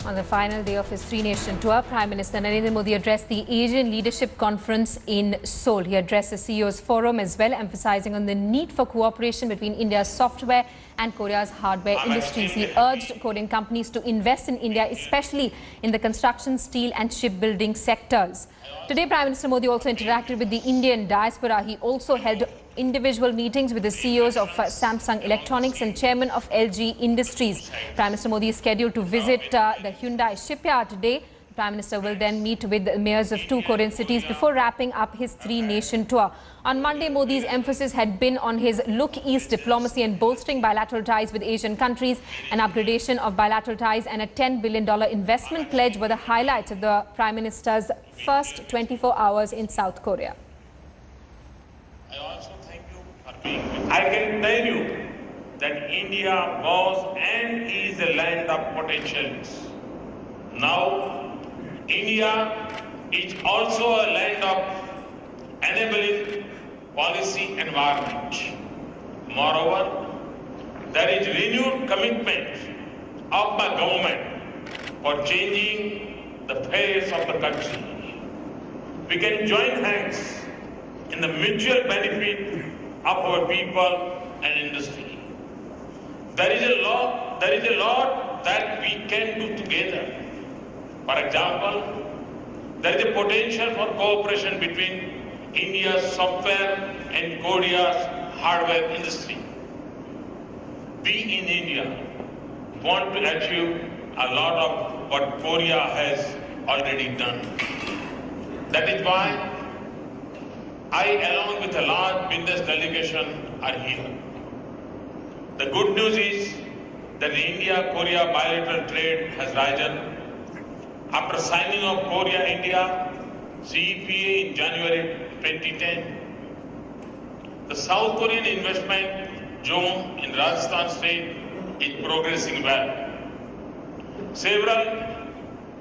On the final day of his three-nation tour, Prime Minister Narendra Modi addressed the Asian Leadership Conference in Seoul. He addressed the CEO's forum as well, emphasizing on the need for cooperation between India's software and Korea's hardware industries. He urged Korean companies to invest in India, especially in the construction, steel and shipbuilding sectors. Today, Prime Minister Modi also interacted with the Indian diaspora. He also held individual meetings with the CEOs of Samsung Electronics and chairman of LG Industries. Prime Minister Modi is scheduled to visit the Hyundai shipyard today. The Prime Minister will then meet with the mayors of 2 Korean cities before wrapping up his three-nation tour. On Monday, Modi's emphasis had been on his Look East diplomacy and bolstering bilateral ties with Asian countries. An upgradation of bilateral ties and a $10 billion investment pledge were the highlights of the Prime Minister's first 24 hours in South Korea. I can tell you that India was and is a land of potentials. Now, India is also a land of enabling policy environment. Moreover, there is renewed commitment of my government for changing the face of the country. We can join hands in the mutual benefit of our people and industry. There is a lot that we can do together. For example, there is a potential for cooperation between India's software and Korea's hardware industry. We in India want to achieve a lot of what Korea has already done. That is why I, along with a large business delegation, are here. The good news is that the India-Korea bilateral trade has risen. After signing of Korea-India CEPA in January 2010, the South Korean investment zone in Rajasthan state is progressing well. Several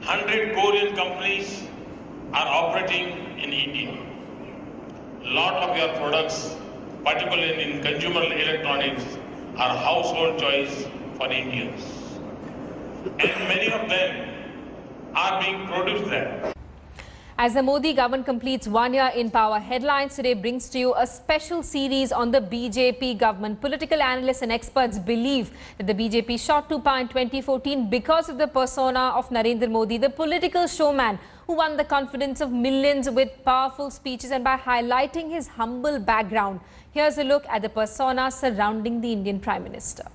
hundred Korean companies are operating in India. A lot of your products, particularly in consumer electronics, are household choice for Indians. And many of them are being produced there. As the Modi government completes 1 year in power, Headlines today brings to you a special series on the BJP government. Political analysts and experts believe that the BJP shot to power in 2014 because of the persona of Narendra Modi, the political showman who won the confidence of millions with powerful speeches and by highlighting his humble background. Here's a look at the persona surrounding the Indian Prime Minister.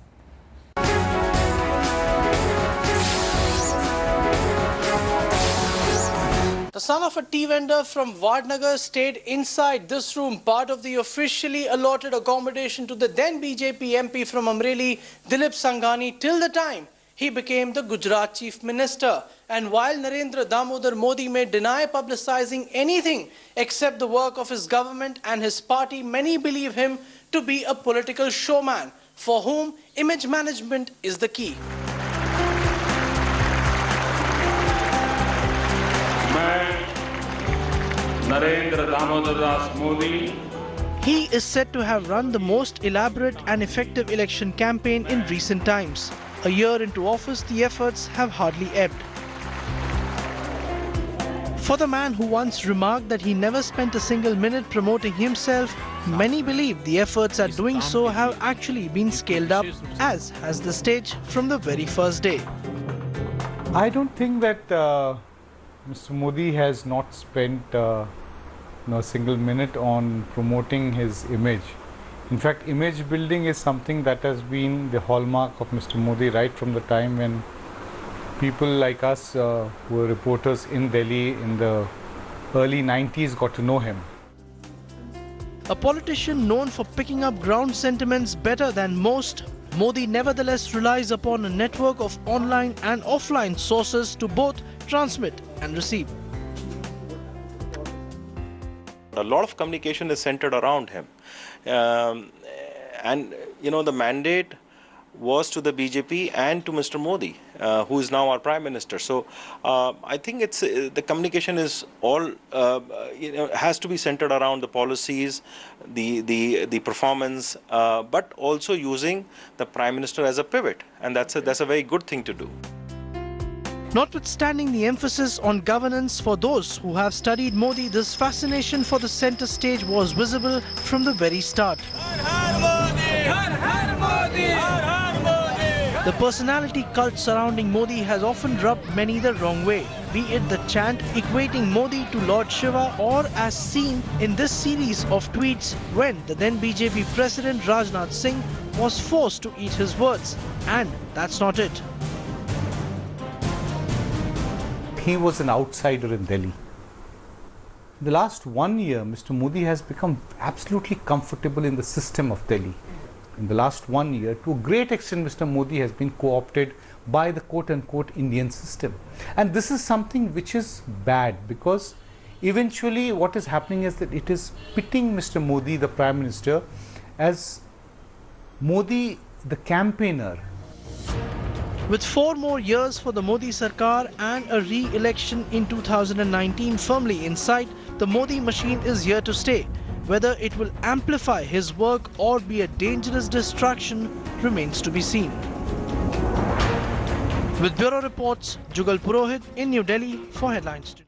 The son of a tea vendor from Vadnagar stayed inside this room, part of the officially allotted accommodation to the then BJP MP from Amreli, Dilip Sanghani, till the time he became the Gujarat Chief Minister. And while Narendra Damodar Modi may deny publicizing anything except the work of his government and his party, many believe him to be a political showman for whom image management is the key. Narendra Damodar Das Modi. He is said to have run the most elaborate and effective election campaign in recent times. A year into office, the efforts have hardly ebbed. For the man who once remarked that he never spent a single minute promoting himself, many believe the efforts at doing so have actually been scaled up, as has the stage from the very first day. I don't think that Mr. Modi has not spent a single minute on promoting his image. In fact, image building is something that has been the hallmark of Mr. Modi right from the time when people like us who were reporters in Delhi in the early 90s got to know him. A politician known for picking up ground sentiments better than most, Modi nevertheless relies upon a network of online and offline sources to both transmit and receive. A lot of communication is centered around him. And the mandate was to the BJP and to Mr. Modi, who is now our Prime Minister. So I think it's the communication is all has to be centered around the policies, the performance, but also using the Prime Minister as a pivot, and that's a very good thing to do. Notwithstanding the emphasis on governance for those who have studied Modi, this fascination for the centre stage was visible from the very start. The personality cult surrounding Modi has often rubbed many the wrong way, be it the chant equating Modi to Lord Shiva or as seen in this series of tweets when the then BJP President Rajnath Singh was forced to eat his words. And that's not it. He was an outsider in Delhi. In the last 1 year, Mr. Modi has become absolutely comfortable in the system of Delhi. In the last 1 year, to a great extent, Mr. Modi has been co-opted by the quote-unquote Indian system. And this is something which is bad, because eventually what is happening is that it is pitting Mr. Modi, the Prime Minister, as Modi, the campaigner. With 4 more years for the Modi Sarkar and a re-election in 2019 firmly in sight, the Modi machine is here to stay. Whether it will amplify his work or be a dangerous distraction remains to be seen. With Bureau Reports, Jugal Purohit in New Delhi for Headlines Today.